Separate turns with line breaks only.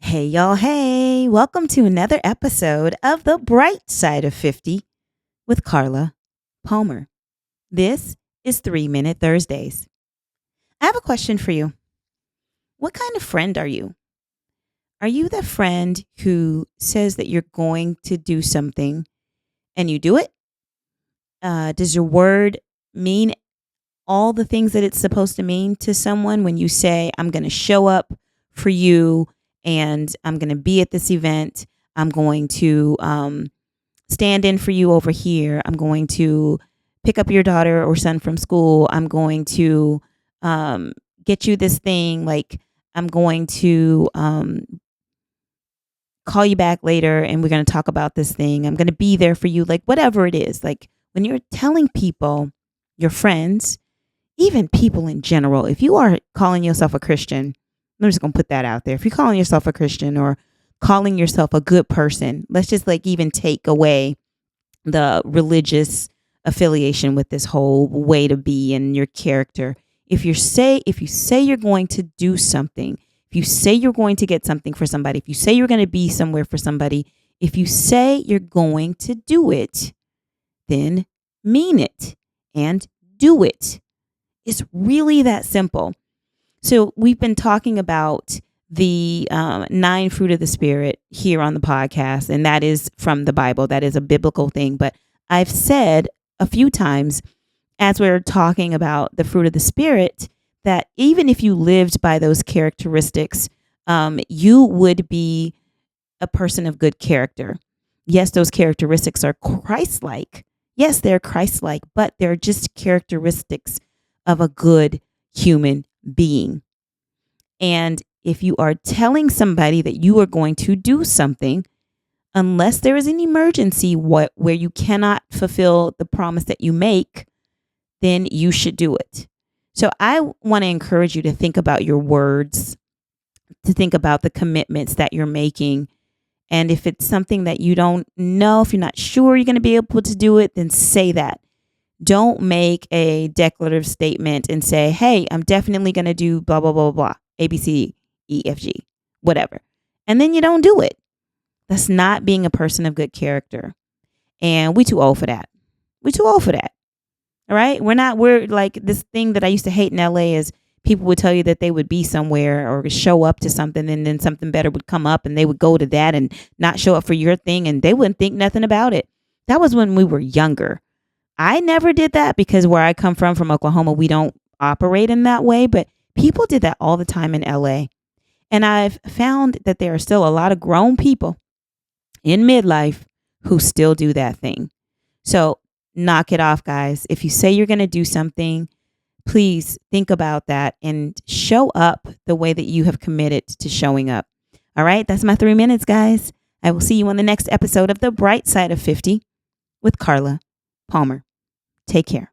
Hey, y'all. Hey, welcome to another episode of The Bright Side of 50 with Carla Palmer. This is 3 Minute Thursdays. I have a question for you. What kind of friend are you? Are you the friend who says that you're going to do something and you do it? Does your word mean all the things that it's supposed to mean to someone when you say, I'm going to show up for you and I'm going to be at this event? I'm going to stand in for you over here. I'm going to pick up your daughter or son from school. I'm going to get you this thing. Like, I'm going to call you back later and we're going to talk about this thing. I'm going to be there for you. Like, whatever it is. Like, when you're telling people, your friends, even people in general, if you are calling yourself a Christian, I'm just going to put that out there. If you're calling yourself a Christian or calling yourself a good person, let's just like even take away the religious affiliation with this whole way to be and your character. If you say you're going to do something, if you say you're going to get something for somebody, if you say you're going to be somewhere for somebody, if you say you're going to do it, then mean it and do it. It's really that simple. So we've been talking about the 9 fruit of the Spirit here on the podcast, and that is from the Bible. That is a biblical thing. But I've said a few times as we're talking about the fruit of the Spirit that even if you lived by those characteristics, you would be a person of good character. Yes, those characteristics are Christ-like. Yes, they're Christ-like, but they're just characteristics of a good human being. And if you are telling somebody that you are going to do something, unless there is an emergency where you cannot fulfill the promise that you make, then you should do it. So I want to encourage you to think about your words, to think about the commitments that you're making. And if it's something that you don't know, if you're not sure you're going to be able to do it, then say that. Don't make a declarative statement and say, hey, I'm definitely going to do blah, blah, blah, blah, A, B, C, E, F, G, whatever. And then you don't do it. That's not being a person of good character. And we too old for that. We too old for that. All right. We're like this thing that I used to hate in LA is people would tell you that they would be somewhere or show up to something and then something better would come up and they would go to that and not show up for your thing and they wouldn't think nothing about it. That was when we were younger. I never did that because where I come from Oklahoma, we don't operate in that way. But people did that all the time in LA. And I've found that there are still a lot of grown people in midlife who still do that thing. So knock it off, guys. If you say you're going to do something, please think about that and show up the way that you have committed to showing up. All right. That's my 3 minutes, guys. I will see you on the next episode of The Bright Side of 50 with Carla Palmer. Take care.